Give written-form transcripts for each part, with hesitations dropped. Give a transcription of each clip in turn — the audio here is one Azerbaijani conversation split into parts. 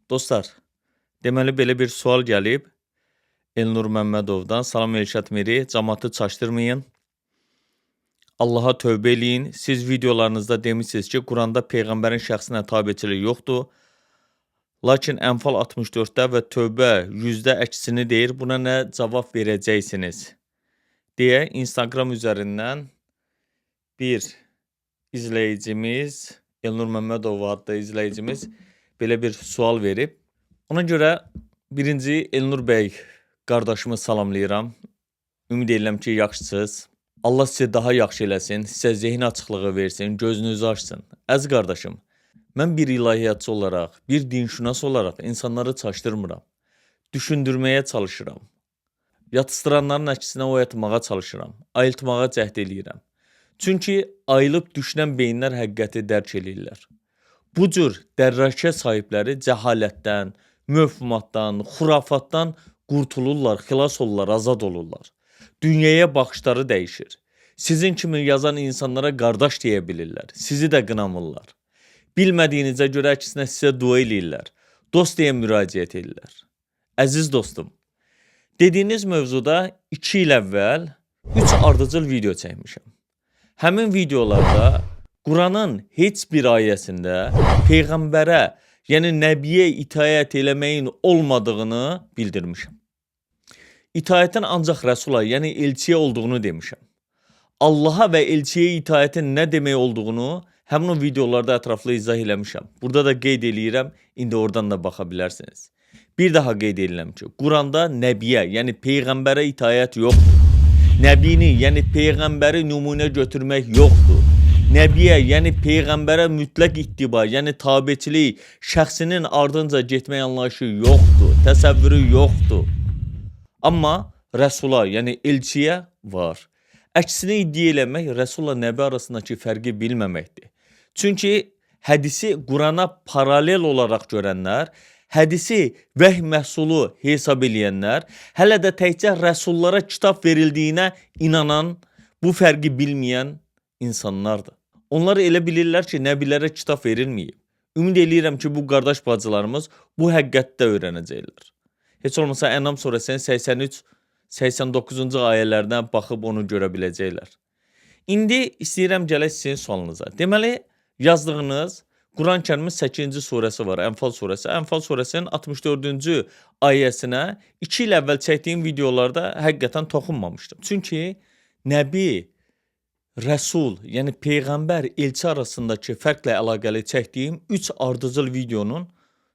Dostlar, deməli belə bir sual gəlib Elnur Məmmədovdan. Salam Elşad Miri, cəmaatı çaşdırmayın. Allaha tövbə eləyin. Siz videolarınızda demişsiniz ki, Quranda Peyğəmbərin şəxsinə tabiçilik yoxdur. Lakin Ənfal 64-də və tövbə 100-də əksini deyir. Buna nə cavab verəcəksiniz? Deyə Instagram üzərindən bir izləyicimiz, Elnur Məmmədov adlı izləyicimiz belə bir sual verib. Ona görə birinci Elnur bəy qardaşımı salamlayıram. Ümid edirəm ki, yaxşısınız. Allah sizi daha yaxşı eləsin, sizə zehin açıqlığı versin, gözünüzü açsın. Əziz qardaşım, mən bir ilahiyyatçı olaraq, bir dinşünas olaraq insanları çaşdırmıram. Düşündürməyə çalışıram. Yatıstıranların əksinə oyatmağa çalışıram. Ayıltmağa cəhd eləyirəm. Çünki ayılıb düşünən beyinlər həqiqəti dərk eləyirlər. Bu cür dərrakə sahibləri cəhalətdən, mövhumatdan, xurafatdan qurtulurlar, xilas olurlar, azad olurlar. Dünyaya baxışları dəyişir. Sizin kimi yazan insanlara qardaş deyə bilirlər. Sizi də qınamırlar. Bilmədiyinizə görə əksinə sizə dua eləyirlər. Dost deyə müraciət edirlər. Əziz dostum, dediyiniz mövzuda 2 il əvvəl 3 ardıcıl video çəkmişəm. Həmin videolarda Quranın heç bir ayəsində Peyğəmbərə, yəni Nəbiyə itaət eləməyin olmadığını bildirmişəm. İtaətin ancaq Rəsula, yəni elçiyə olduğunu demişəm. Allaha və elçiyə itaətin nə demək olduğunu həmin o videolarda ətraflı izah eləmişəm. Burada da qeyd eləyirəm, indi oradan da baxa bilərsiniz. Bir daha qeyd edirəm ki, Quranda Nəbiyə, yəni Peyğəmbərə itaət yoxdur. Nəbini, yəni Peyğəmbəri nümunə götürmək yoxdur. Nəbiyə, yəni Peyğəmbərə mütləq ittiba, yəni tabiçilik, şəxsinin ardınca getmək anlayışı yoxdur, təsəvvürü yoxdur. Amma Rəsula, yəni elçiyə var. Əksini iddia eləmək Rəsulla Nəbi arasındakı fərqi bilməməkdir. Çünki hədisi Qurana paralel olaraq görənlər, hədisi vəhy məhsulu hesab eləyənlər, hələ də təkcə rəsullara kitab verildiyinə inanan, bu fərqi bilməyən insanlardır. Onlar elə bilirlər ki, nəbilərə kitab verilməyib. Ümid eləyirəm ki, bu qardaş bacılarımız bu həqiqətdə öyrənəcəklər. Heç olmasa Ənam surəsinin 83-89-cu ayələrdən baxıb onu görə biləcəklər. İndi istəyirəm gələk sizin sualınıza. Deməli, yazdığınız Quran-Kərimin 8-ci surəsi var, Ənfal surəsi. Ənfal surəsinin 64-cü ayəsinə 2 il əvvəl çəkdiyim videolarda həqiqətən toxunmamışdım. Çünki Nəbi, Rəsul, yəni Peyğəmbər, elçi arasındakı fərqlə əlaqəli çəkdiyim 3 ardıcıl videonun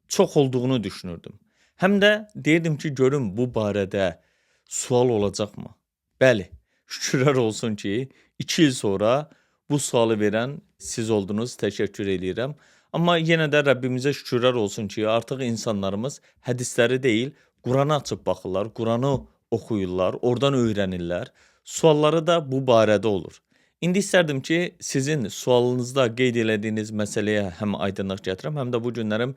çox olduğunu düşünürdüm. Həm də deyirdim ki, görüm bu barədə sual olacaqmı? Bəli, şükürlər olsun ki, 2 il sonra bu sualı verən siz oldunuz, təşəkkür edirəm. Amma yenə də Rəbbimizə şükürlər olsun ki, artıq insanlarımız hədisləri deyil, Quranı açıb baxırlar, Quranı oxuyurlar, oradan öyrənirlər. Sualları da bu barədə olur. İndi istərdim ki, sizin sualınızda qeyd elədiyiniz məsələyə həm aydınlıq gətirəm, həm də bu günlərim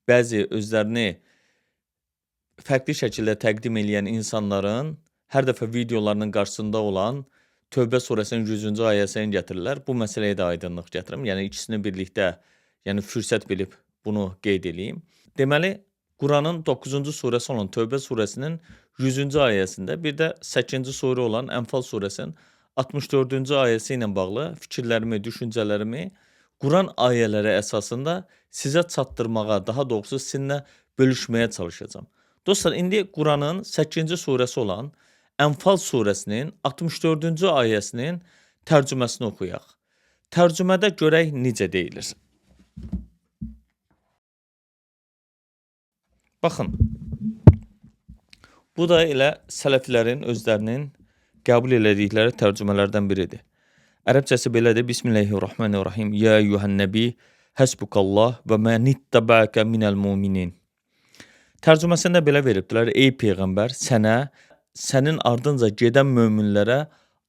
bəzi özlərini fərqli şəkildə təqdim eləyən insanların hər dəfə videolarının qarşısında olan Tövbə surəsinin 100-cü ayəsini gətirirlər. Bu məsələyə də aydınlıq gətirim. Yəni ikisini birlikdə, yəni fürsət bilib bunu qeyd eləyim. Deməli, Quranın 9-cu surəsi olan Tövbə surəsinin 100-cü ayəsində, bir də 8-ci surə olan Ənfal surəsinin 64-cü ayəsi ilə bağlı fikirlərimi, düşüncələrimi Quran ayələri əsasında sizə çatdırmağa, daha doğrusu sizinlə bölüşməyə çalışacağım. Dostlar, indi Quranın 8-ci surəsi olan Ənfal surəsinin 64-cü ayəsinin tərcüməsini oxuyaq. Tərcümədə görək necə deyilir. Baxın, bu da elə sələflərin özlərinin qəbul elədikləri tərcümələrdən biridir. Ərəbcəsi belədir. Bismillahirrahmanirrahim. Ya eyyuhən nəbi, həsbukallah və mən ittəbəəkə minəl müminin. Tərcüməsində belə veribdilər. Ey Peyğəmbər, sənə, sənin ardınca gedən möminlərə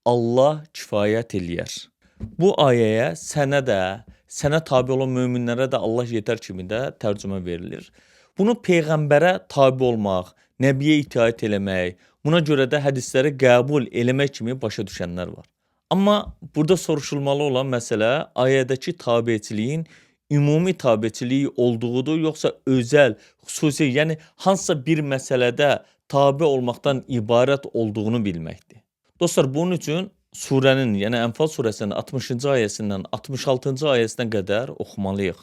Allah kifayət eləyər. Bu ayəyə sənə də, sənə tabi olan möminlərə də Allah yetər kimi də tərcümə verilir. Bunu Peyğəmbərə tabi olmaq, Nəbiyə itaət eləmək, buna görə də hədisləri qəbul eləmək kimi başa düşənlər var. Amma burada soruşulmalı olan məsələ ayədəki tabiçiliyin ümumi tabeçiliyi olduğudur, yoxsa özəl, xüsusi, yəni hansısa bir məsələdə tabe olmaqdan ibarət olduğunu bilməkdir. Dostlar, bunun üçün surənin, yəni Ənfal surəsinin 60-cı ayəsindən 66-cı ayəsinə qədər oxumalıyıq.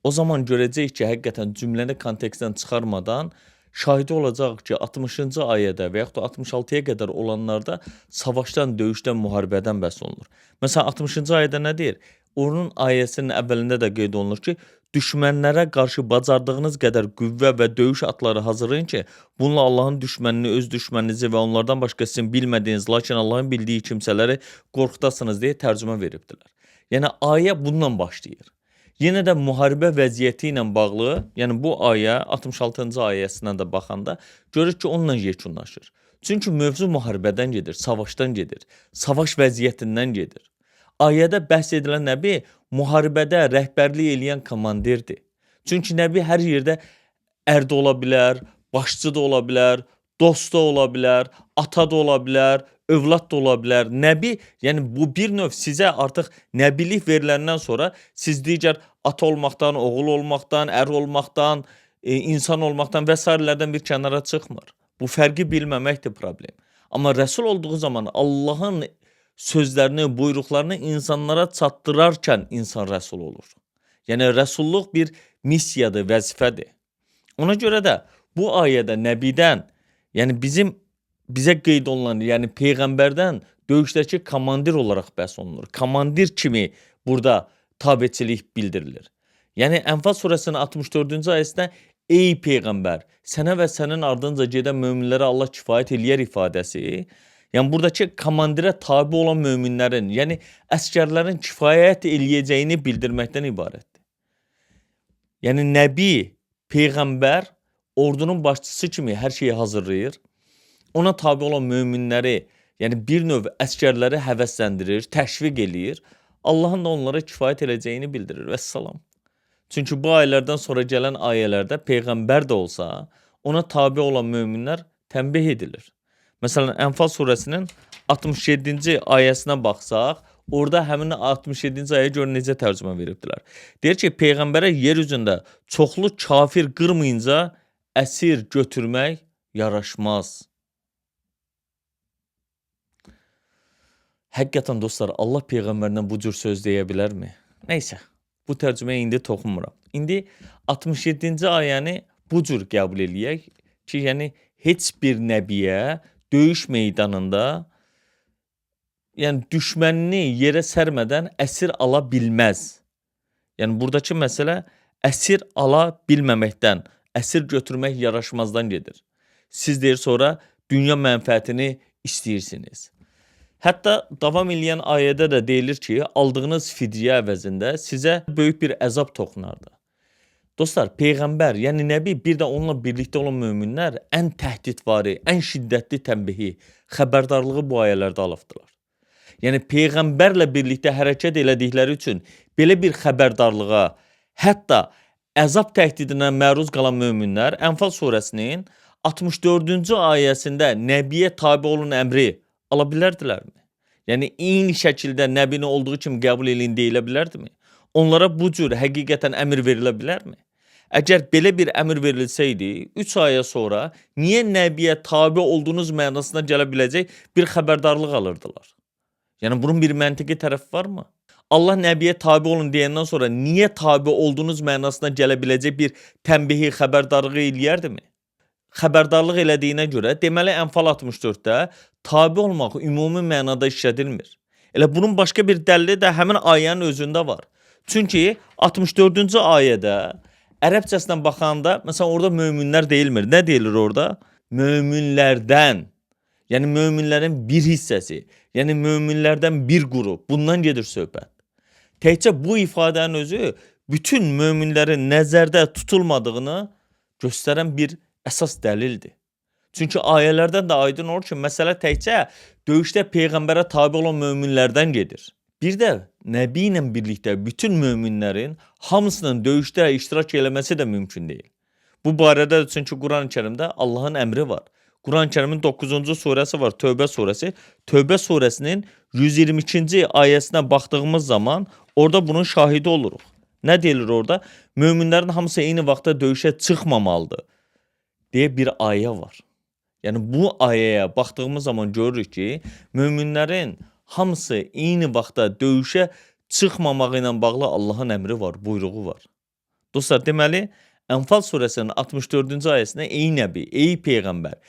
O zaman görəcəyik ki, həqiqətən cümləni kontekstdən çıxarmadan şahidi olacaq ki, 60-cı ayədə və yaxud da 66-ya qədər olanlarda savaşdan, döyüşdən, müharibədən bəhs olunur. Məsələn, 60-cı ayədə nə deyir? Onun ayəsinin əvvəlində də qeyd olunur ki, düşmənlərə qarşı bacardığınız qədər qüvvə və döyüş atları hazırlayın ki, bununla Allahın düşmənini, öz düşməninizi və onlardan başqa sizin bilmədiyiniz, lakin Allahın bildiyi kimsələri qorxutasınız deyə tərcümə veribdilər. Yəni, ayə bununla başlayır. Yenə də müharibə vəziyyəti ilə bağlı, yəni bu ayə 66-cı ayəsindən də baxanda görür ki, onunla yekunlaşır. Çünki mövzu müharibədən gedir, savaşdan gedir, savaş vəziyyətindən gedir. Ayədə bəhs edilən nəbi müharibədə rəhbərlik eləyən komandirdir. Çünki nəbi hər yerdə ərdə ola bilər, başçı da ola bilər, dost da ola bilər, ata da ola bilər, övlad da ola bilər. Nəbi, yəni bu bir növ sizə artıq nəbilik veriləndən sonra siz digər ata olmaqdan, oğul olmaqdan, ər olmaqdan, insan olmaqdan və s. bir kənara çıxmır. Bu fərqi bilməməkdir problem. Amma rəsul olduğu zaman Allahın sözlərini, buyruqlarını insanlara çatdırarkən insan rəsul olur. Yəni, rəsulluq bir missiyadır, vəzifədir. Ona görə də bu ayədə nəbidən, yəni bizə qeyd olunan, yəni Peyğəmbərdən döyüşdəki komandir olaraq bəhs olunur. Komandir kimi burada tabeçilik bildirilir. Yəni, Ənfal surəsinin 64-cü ayəsində ey Peyğəmbər, sənə və sənin ardınca gedən möminlərə Allah kifayət eləyər ifadəsi, yəni buradakı komandirə tabi olan möminlərin, yəni əskərlərin kifayət eləyəcəyini bildirməkdən ibarətdir. Yəni nəbi, Peyğəmbər ordunun başçısı kimi hər şeyi hazırlayır. Ona tabi olan möminləri, yəni bir növ əskərləri həvəsləndirir, təşviq eləyir. Allahın da onlara kifayət eləyəcəyini bildirir. Vəssalam. Çünki bu ayələrdən sonra gələn ayələrdə Peyğəmbər də olsa, ona tabi olan möminlər tənbih edilir. Məsələn, Ənfal surəsinin 67-ci ayəsinə baxsaq, orada həmin 67-ci ayəyə görə necə tərcümə veribdilər. Deyir ki, Peyğəmbərə yer üzündə çoxlu kafir qırmayınca əsir götürmək yaraşmaz. Həqiqətən dostlar, Allah Peyğəmbərdən bu cür söz deyə bilərmi? Neysə, bu tərcüməyə indi toxunmuram. İndi 67-ci ayəni bu cür qəbul eləyək ki, yəni heç bir nəbiyə döyüş meydanında yəni düşmənini yerə sərmədən əsir ala bilməz. Yəni buradakı məsələ əsir ala bilməməkdən, əsir götürmək yaraşmazdan gedir. Siz deyir sonra dünya mənfəətini istəyirsiniz. Hətta davam eləyən ayədə də deyilir ki, aldığınız fidyə əvəzində sizə böyük bir əzab toxunardı. Dostlar, Peyğəmbər, yəni Nəbi, bir də onunla birlikdə olan möminlər ən təhdidvari, ən şiddətli tənbihi, xəbərdarlığı bu ayələrdə alıbdılar. Yəni Peyğəmbərlə birlikdə hərəkət elədikləri üçün belə bir xəbərdarlığa, hətta əzab təhdidinə məruz qalan möminlər Ənfal surəsinin 64-cü ayəsində Nəbiyə tabi olun əmri ala bilərdilərmi? Yəni eyni şəkildə Nəbini olduğu kimi qəbul eləyin deyilə bilərdimi? Onlara bu cür həqiqətən əmr verilə bilərmi? Əgər belə bir əmr verilsəydi, 3 aya sonra niyə Nəbiyə tabi olduğunuz mənasına gələ biləcək bir xəbərdarlıq alırdılar? Yəni bunun bir məntiqi tərəfi varmı? Allah Nəbiyə tabi olun deyəndən sonra niyə tabi olduğunuz mənasına gələ biləcək bir tənbihi, xəbərdarlığı eləyərdimi? Xəbərdarlıq elədiyinə görə, deməli Ənfal 64-də tabi olmaq ümumi mənada işlədilmir. Elə bunun başqa bir dəlili də həmin ayənin özündə var. Çünki 64-cü ayədə ərəbcəsindən baxanda, məsələn orada möminlər deyilmir. Nə deyilir orada? Möminlərdən, yəni möminlərin bir hissəsi, yəni möminlərdən bir qrup, bundan gedir söhbət. Təkcə bu ifadənin özü bütün möminlərin nəzərdə tutulmadığını göstərən bir əsas dəlildir. Çünki ayələrdən də aydın olur ki, məsələ təkcə döyüşdə Peyğəmbərə tabi olan möminlərdən gedir. Bir də Nəbi ilə birlikdə bütün möminlərin hamısının döyüşdə iştirak eləməsi də mümkün deyil. Bu barədə çünki Quran-ı Kərimdə Allahın əmri var. Quran-ı Kərimin 9-cu surəsi var, Tövbə surəsi. Tövbə surəsinin 122-ci ayəsinə baxdığımız zaman orada bunun şahidi oluruq. Nə deyilir orada? Möminlərin hamısı eyni vaxtda döyüşə çıxmamalıdır deyə bir ayə var. Yəni bu ayəyə baxdığımız zaman görürük ki, möminlərin hamısı eyni vaxtda döyüşə çıxmamağı ilə bağlı Allahın əmri var, buyruğu var. Dostlar, deməli Ənfal surəsinin 64-cü ayəsində ey nəbi, ey peyğəmbər,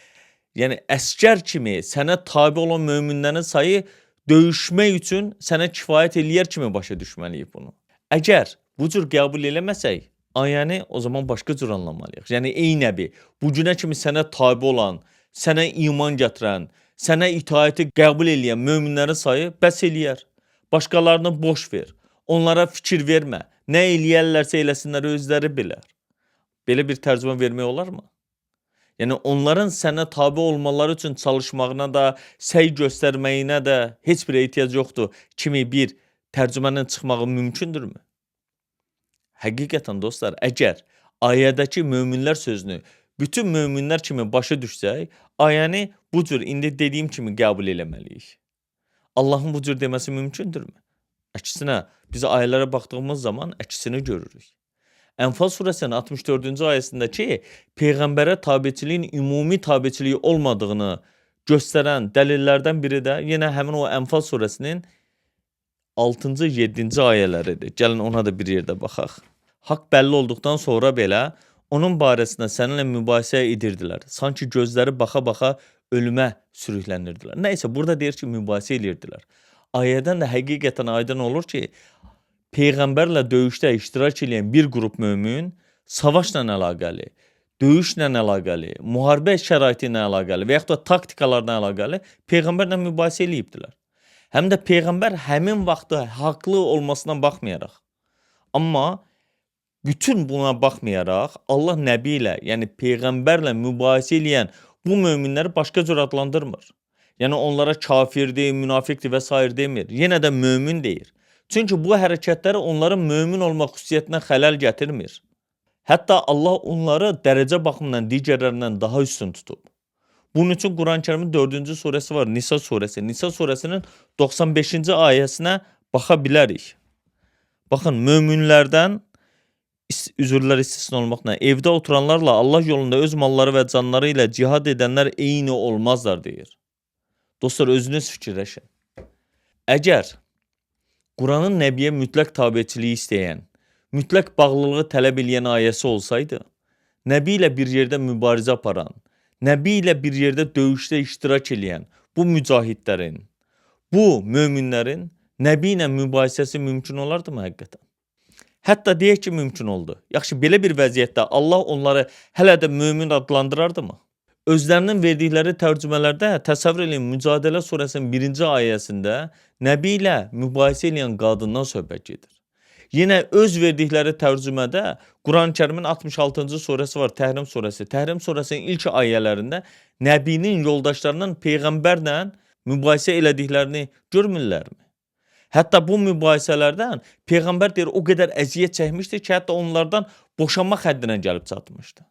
yəni əsgər kimi sənə tabe olan möminlərin sayı döyüşmək üçün sənə kifayət eləyər kimi başa düşməliyik bunu. Əgər bu cür qəbul eləməsək, ayəni o zaman başqa cür anlamalıyıq. Yəni ey nəbi, bu günə kimi sənə tabe olan, sənə iman gətirən, sənə itaəti qəbul eləyən möminlərin sayı bəs eləyər. Başqalarını boş ver. Onlara fikir vermə. Nə eləyərlərsə eləsinlər, özləri bilər. Belə bir tərcümə vermək olarmı? Yəni onların sənə tabe olmaları üçün çalışmağına da, səy göstərməyinə də heç bir ehtiyac yoxdur kimi bir tərcümənin çıxmağı mümkündürmü? Həqiqətən dostlar, əgər ayədəki möminlər sözünü bütün möminlər kimi başa düşsək, ayəni bu cür indi dediyim kimi qəbul eləməliyik. Allahın bu cür deməsi mümkündürmü? Əksinə, biz ayələrə baxdığımız zaman əksini görürük. Ənfal surəsinin 64-cü ayəsindəki peyğəmbərə tabeçiliyin ümumi tabeçiliyi olmadığını göstərən dəlillərdən biri də yenə həmin o Ənfal surəsinin 6-cı, 7-ci ayələridir. Gəlin ona da bir yerdə baxaq. Haqq bəlli olduqdan sonra belə onun barəsində səninlə mübahisə edirdilər. Sanki gözləri baxa-baxa ölümə sürükləndirdilər. Nəysə, burada deyir ki, mübahisə edirdilər. Ayədən də həqiqətən aydın olur ki, peyğəmbərlə döyüşdə iştirak edən bir qrup mömin savaşla əlaqəli, döyüşlə əlaqəli, müharibə şəraiti ilə əlaqəli və yaxud da taktikalarla əlaqəli peyğəmbərlə mübahisə eləyibdilər. Həm də peyğəmbər həmin vaxtda haqlı olmasına baxmayaraq. Amma bütün buna baxmayaraq Allah nəbi ilə, yəni peyğəmbərlə mübahisə eləyən bu möminləri başqa cür adlandırmır. Yəni onlara kafirdir, münafiqdir və s. demir. Yenə də mömin deyir. Çünki bu hərəkətləri onların mömin olmaq xüsusiyyətinə xələl gətirmir. Hətta Allah onları dərəcə baxımından digərlərindən daha üstün tutub. Bunun üçün Quran-Kərimin 4-cü surəsi var, Nisa surəsi. Nisa surəsinin 95-ci ayəsinə baxa bilərik. Baxın, möminlərdən üzürlər istisna olmaqla evdə oturanlarla Allah yolunda öz malları və canları ilə cihad edənlər eyni olmazlar deyir. Dostlar, özünüz fikirləşin. Əgər Quranın Nəbiyə mütləq tabeçiliyi istəyən, mütləq bağlılığı tələb eləyən ayəsi olsaydı, Nəbi ilə bir yerdə mübarizə aparan, Nəbi ilə bir yerdə döyüşdə iştirak eləyən bu mücahidlərin, bu möminlərin Nəbi ilə mübahisəsi mümkün olardı mı həqiqətən? Hətta deyək ki, mümkün oldu. Yaxşı, belə bir vəziyyətdə Allah onları hələ də mömin adlandırardı mı? Özlərinin verdikləri tərcümələrdə təsəvvür edin, Mücadilə surəsinin 1-ci ayəsində Nəbi ilə mübahisə edən qadından söhbət gedir. Yenə öz verdikləri tərcümədə Quran-Kərimin 66-cı surəsi var, Təhrim surəsi. Təhrim surəsinin ilk ayələrində Nəbinin yoldaşlarının peyğəmbərlə mübahisə elədiklərini görmürlərmi? Hətta bu mübahisələrdən peyğəmbər deyir, o qədər əziyyət çəkmişdir ki, hətta onlardan boşanmaq həddinə gəlib çatmışdı.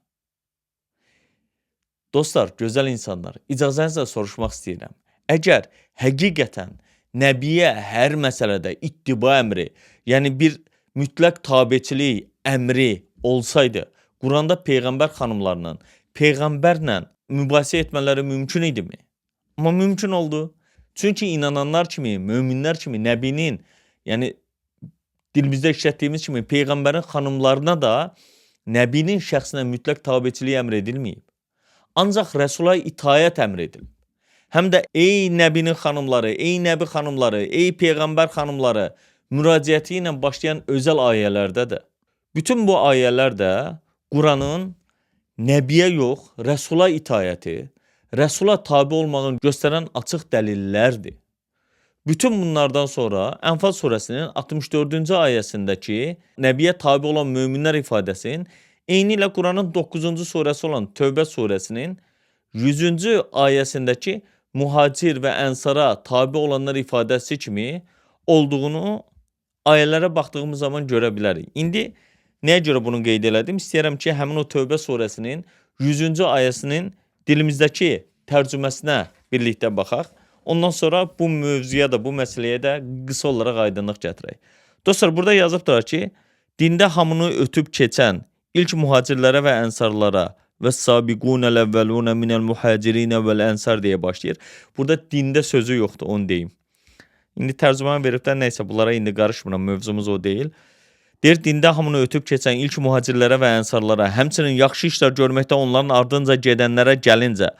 Dostlar, gözəl insanlar, icazənizlə soruşmaq istəyirəm. Əgər həqiqətən Nəbiyə hər məsələdə ittiba əmri, yəni bir mütləq tabeçilik əmri olsaydı, Quranda peyğəmbər xanımlarının peyğəmbərlə mübahisə etmələri mümkün idimi? Amma mümkün oldu. Çünki inananlar kimi, möminlər kimi Nəbinin, yəni dilimizdə işlətdiyimiz kimi peyğəmbərin xanımlarına da Nəbinin şəxsinə mütləq tabeçilik əmr edilməyib. Ancaq Rəsula itaət əmr edilib. Həm də ey Nəbinin xanımları, ey Nəbi xanımları, ey peyğəmbər xanımları müraciəti ilə başlayan özəl ayələrdə də. Bütün bu ayələr də Quranın Nəbiyə yox, Rəsula itaəti, Rəsula tabi olmağını göstərən açıq dəlillərdir. Bütün bunlardan sonra Ənfal surəsinin 64-cü ayəsindəki Nəbiyə tabi olan möminlər ifadəsinin eyni ilə Quranın 9-cu surəsi olan Tövbə surəsinin 100-cü ayəsindəki mühacir və ənsara tabi olanlar ifadəsi kimi olduğunu ayələrə baxdığımız zaman görə bilərik. İndi nəyə görə bunu qeyd elədim? İstəyirəm ki, həmin o Tövbə surəsinin 100-cü ayəsinin dilimizdəki tərcüməsinə birlikdə baxaq. Ondan sonra bu mövzuya da, bu məsələyə də qısa olaraq aydınlıq gətirək. Dostlar, burada yazıbdır ki, Dində hamını ötüb keçən ilk mühacirlərə və ənsarlara və sabiqunəl əvvəlunə minəl muhacirinə vəl ənsar deyə başlayır. Burada dində sözü yoxdur, onu deyim. İndi tərcümanı veriblər, neysə bunlara indi qarışmıram, mövzumuz o deyil. Deyir, dində hamını ötüb keçən ilk mühacirlərə və ənsarlara, həmçinin yaxşı işlər görməkdə onların ardınca gedənlərə gəlincə,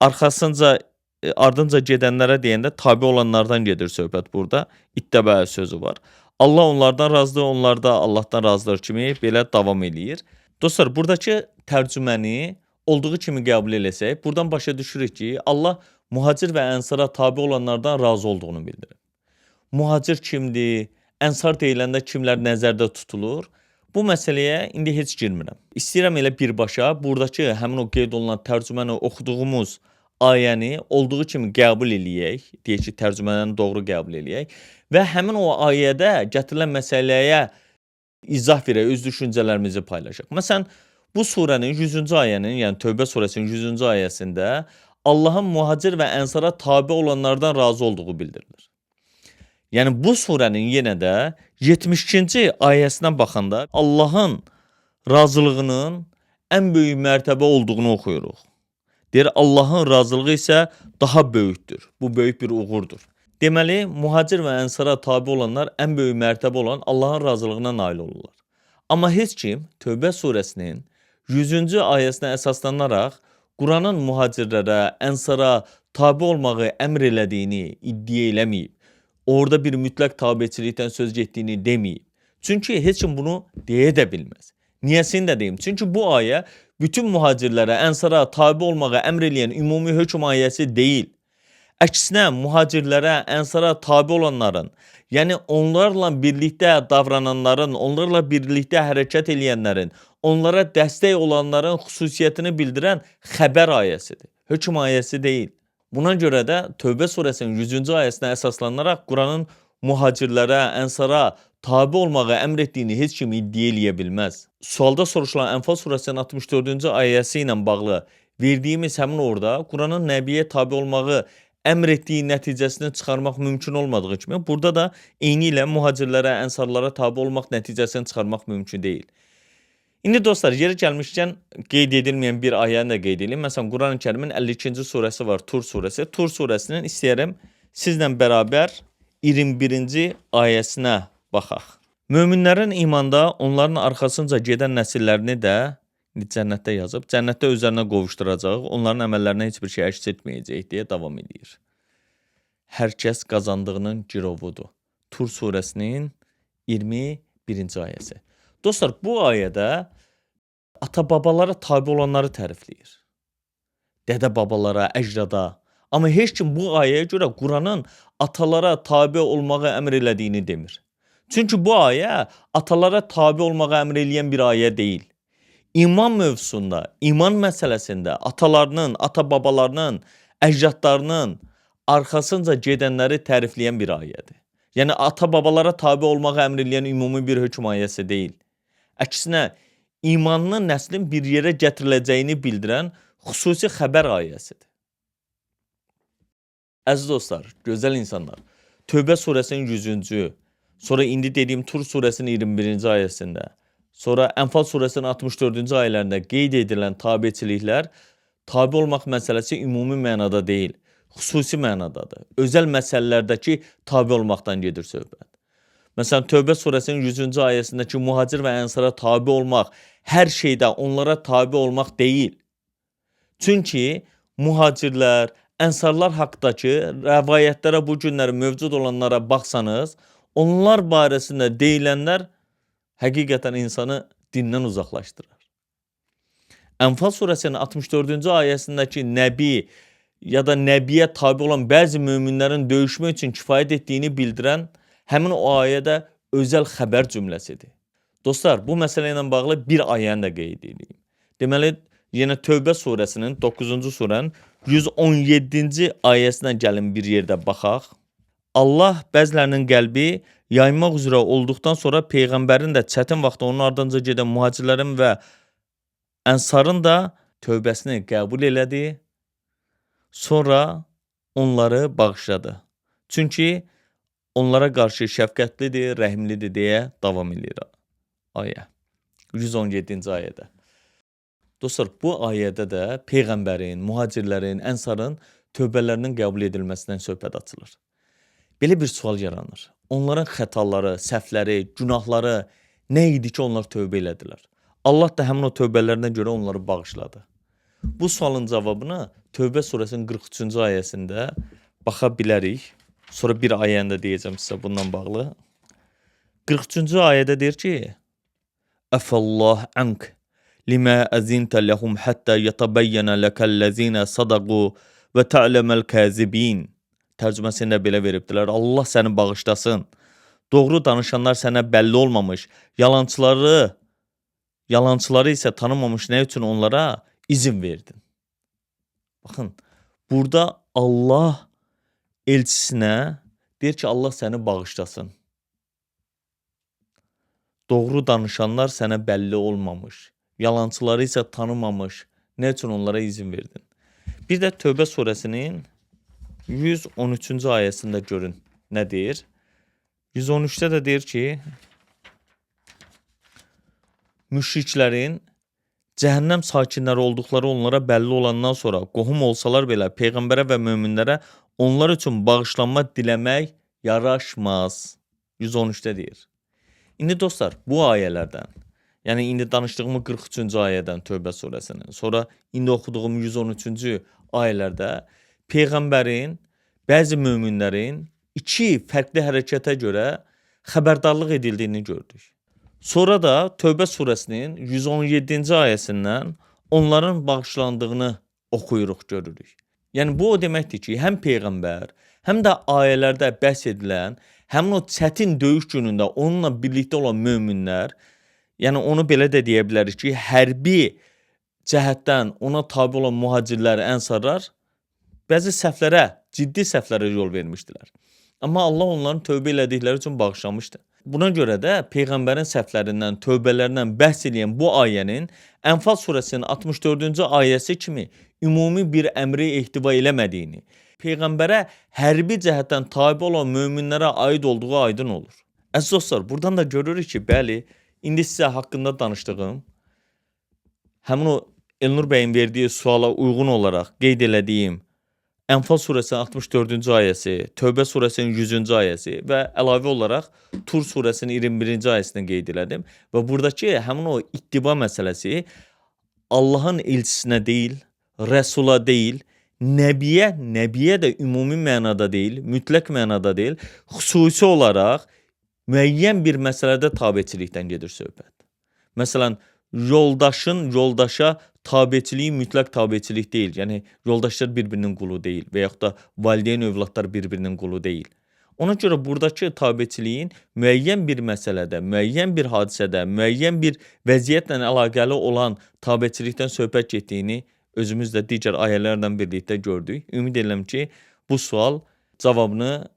ardınca gedənlərə deyəndə tabi olanlardan gedir söhbət burada. İttəbə sözü var. Allah onlardan razıdır, onlar da Allahdan razıdır kimi belə davam eləyir. Dostlar, buradakı tərcüməni olduğu kimi qəbul eləsək, buradan başa düşürük ki, Allah muhacir və ənsara tabi olanlardan razı olduğunu bildirir. Muhacir kimdir? Ənsar deyiləndə kimlər nəzərdə tutulur? Bu məsələyə indi heç girmirəm. İstəyirəm elə birbaşa buradakı həmin o qeyd olunan tərcüməni oxuduğumuz ayəni olduğu kimi qəbul eləyək, deyək ki, tərcüməni doğru qəbul eləyək və həmin o ayədə gətirilən məsələyə izah verək, öz düşüncələrimizi paylaşaq. Məsələn, bu surənin 100-cü ayənin, yəni Tövbə surəsinin 100-cü ayəsində Allahın muhacir və ənsara tabi olanlardan razı olduğu bildirilir. Yəni bu surənin yenə də 72-ci ayəsinə baxanda Allahın razılığının ən böyük mərtəbə olduğunu oxuyuruq. Deyir, Allahın razılığı isə daha böyükdür. Bu böyük bir uğurdur. Deməli, muhacir və ənsara tabi olanlar ən böyük mərtəbə olan Allahın razılığına nail olurlar. Amma heç kim Tövbə surəsinin 100-cü ayəsinə əsaslanaraq Quranın muhacirlərə, ənsara tabi olmağı əmr elədiyini iddia eləməyib. Orada bir mütləq tabiçilikdən söz getdiyini deməyib. Çünki heç kim bunu deyə də bilməz. Niyəsini də deyim. Çünki bu ayə bütün muhacirlərə, ənsara tabi olmağı əmr eləyən ümumi hökm ayəsi deyil. Əksinə, muhacirlərə, ənsara tabi olanların, yəni onlarla birlikdə davrananların, onlarla birlikdə hərəkət eləyənlərin, onlara dəstək olanların xüsusiyyətini bildirən xəbər ayəsidir. Hökm ayəsi deyil. Buna görə də Tövbə surəsinin 100-cü ayəsinə əsaslanaraq Quranın muhacirlərə, ənsara tabi olmağı əmr etdiyini heç kim iddia eləyə bilməz. Sualda soruşulan Ənfal surəsinin 64-cü ayəsi ilə bağlı verdiyimiz həmin orada Quranın nəbiyə tabi olmağı əmr etdiyi nəticəsini çıxarmaq mümkün olmadığı kimi, burada da eyni ilə muhacirlərə, ənsarlara tabi olmaq nəticəsini çıxarmaq mümkün deyil. İndi dostlar, yeri gəlmişkən qeyd edilməyən bir ayəni də qeyd edeyim. Məsələn, Quran-ı Kərimin 52-ci surəsi var, Tur surəsi. Tur surəsinin istəyərəm sizlə bərabər 21-ci ayəsinə baxaq. Möminlərin imanda onların arxasınca gedən nəsillərini də cənnətdə yazıb, cənnətdə özlərinə qovuşduracaq, onların əməllərinə heç bir şey əks etməyəcək deyə davam edir. Hər kəs qazandığının girovudur. Tur surəsinin 21-ci ayəsi. Dostlar, bu ayədə ata-babalara tabi olanları tərifləyir. Dədə-babalara, əcdada. Amma heç kim bu ayəyə görə Quranın atalara tabi olmağı əmr elədiyini demir. Çünki bu ayə atalara tabi olmağı əmr eləyən bir ayə deyil. İman mövzusunda, iman məsələsində atalarının, ata-babalarının, əcdadlarının arxasınca gedənləri tərifləyən bir ayədir. Yəni ata-babalara tabi olmağı əmr eləyən ümumi bir hökm ayəsi deyil. Əksinə, imanlı nəslin bir yerə gətiriləcəyini bildirən xüsusi xəbər ayəsidir. Əziz dostlar, gözəl insanlar, Tövbə surəsinin 100-cü, sonra indi dediyim Tur surəsinin 21-ci ayəsində, sonra Ənfal surəsinin 64-cü ayələrində qeyd edilən tabiçiliklər, tabi olmaq məsələsi ümumi mənada deyil, xüsusi mənadadır. Özəl məsələlərdəki tabi olmaqdan gedir söhbət. Məsələn, Tövbə surəsinin 100-cü ayəsindəki muhacir və ənsara tabi olmaq hər şeydə onlara tabi olmaq deyil. Çünki muhacirlər, ənsarlar haqqdakı rəvayətlərə bu günləri mövcud olanlara baxsanız, onlar barəsində deyilənlər həqiqətən insanı dindən uzaqlaşdırır. Ənfal surəsinin 64-cü ayəsindəki nəbi ya da nəbiyə tabi olan bəzi möminlərin döyüşmək üçün kifayət etdiyini bildirən həmin o ayədə özəl xəbər cümləsidir. Dostlar, bu məsələ ilə bağlı bir ayəni də qeyd edeyim. Deməli, yenə Tövbə surəsinin 9-cu surənin 117-ci ayəsinə gəlin bir yerdə baxaq. Allah bəzilərinin qəlbi yaymaq üzrə olduqdan sonra Peyğəmbərin də çətin vaxtda onun ardınca gedən mühacirlərin və ənsarın da tövbəsini qəbul elədi, sonra onları bağışladı. Çünki onlara qarşı şəfqətlidir, rəhimlidir deyə davam edir. ayə. 117-ci ayədə. Dostlar, bu ayədə də Peyğəmbərin, mühacirlərin, ənsarın tövbələrinin qəbul edilməsindən söhbət açılır. Belə bir sual yaranır. Onların xətaları, səhvləri, günahları nə idi ki, onlar tövbə elədilər? Allah da həmin o tövbələrinə görə onları bağışladı. Bu sualın cavabını Tövbə surəsinin 43-cü ayəsində baxa bilərik. Sonra bir ayəni də deyəcəm sizə bundan bağlı. 43-cü ayədə deyir ki, Əfəllah ənk limə əzintə ləhum həttə yətəbəyyənə ləkəl-ləzinə sadaqu və tə'ləməl kəzibin. Tərcüməsində belə veribdilər. Allah səni bağışlasın. Doğru danışanlar sənə bəlli olmamış. Yalançıları isə tanımamış nə üçün onlara izin verdin? Baxın, burada Allah elçisinə deyir ki, Allah səni bağışlasın. Doğru danışanlar sənə bəlli olmamış. Yalançıları isə tanımamış. Nə üçün onlara izin verdin? Bir də Tövbə surəsinin 113-cü ayəsində görün nə deyir? 113-də də deyir ki, müşriklərin cəhənnəm sakinləri olduqları onlara bəlli olandan sonra qohum olsalar belə Peyğəmbərə və möminlərə onlar üçün bağışlanma diləmək yaraşmaz. 113-də deyir. İndi dostlar, bu ayələrdən, yəni indi danışdığım 43-cü ayədən Tövbə surəsinin, sonra indi oxuduğum 113-cü ayələrdə Peyğəmbərin, bəzi möminlərin iki fərqli hərəkətə görə xəbərdarlıq edildiyini gördük. Sonra da Tövbə surəsinin 117-ci ayəsindən onların bağışlandığını oxuyuruq, görürük. Yəni bu o deməkdir ki, həm Peyğəmbər, həm də ayələrdə bəhs edilən, həmin o çətin döyüş günündə onunla birlikdə olan möminlər, yəni onu belə də deyə bilərik ki, hərbi cəhətdən ona tabi olan mühacirlər, ənsarlar bəzi səhvlərə, ciddi səhvlərə yol vermişdilər. Amma Allah onların tövbə elədikləri üçün bağışlamışdı. Buna görə də Peyğəmbərin səhvlərindən, tövbələrindən bəhs edən bu ayənin Ənfal surəsinin 64-cü ayəsi kimi ümumi bir əmri ehtiva eləmədiyini, Peyğəmbərə hərbi cəhətdən tabi olan möminlərə aid olduğu aydın olur. Əziz dostlar, buradan da görürük ki, bəli, indi sizə haqqında danışdığım, həmin o Elnur bəyin verdiyi suala uyğun olaraq qeyd elədiyim Ənfal surəsinin 64-cü ayəsi, Tövbə surəsinin 100-cü ayəsi və əlavə olaraq Tur surəsinin 21-ci ayəsini qeyd elədim. Və buradakı həmin o ittiba məsələsi Allahın elçisinə deyil, Rəsula deyil, Nəbiyə də ümumi mənada deyil, mütləq mənada deyil, xüsusi olaraq müəyyən bir məsələdə tabeçilikdən gedir söhbət. Məsələn, yoldaşın yoldaşa tabeçiliyi mütləq tabeçilik deyil. Yəni, yoldaşlar bir-birinin qulu deyil və yaxud da valideyn övladlar bir-birinin qulu deyil. Ona görə buradakı tabeçiliyin müəyyən bir məsələdə, müəyyən bir hadisədə, müəyyən bir vəziyyətlə əlaqəli olan tabeçilikdən söhbət getdiyini özümüz də digər ayələrlə birlikdə gördük. Ümid edirəm ki, bu sual cavabını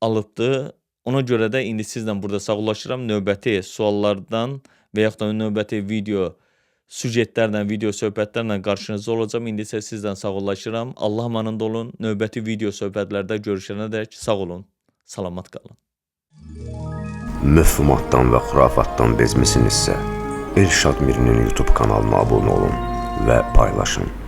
alıbdır. Ona görə də indi sizlə burada sağollaşıram. Növbəti suallardan və yaxud da növbəti video süjetlərlə, video söhbətlərlə qarşınızda olacağım. İndi isə sizdən sağollaşıram. Allah amanında olun. Növbəti video söhbətlərdə görüşənə dək sağ olun. Salamat qalın. Məfhumatdan və xurafatdan bezmisinizsə, Elşad Mirinin YouTube kanalına abunə olun və paylaşın.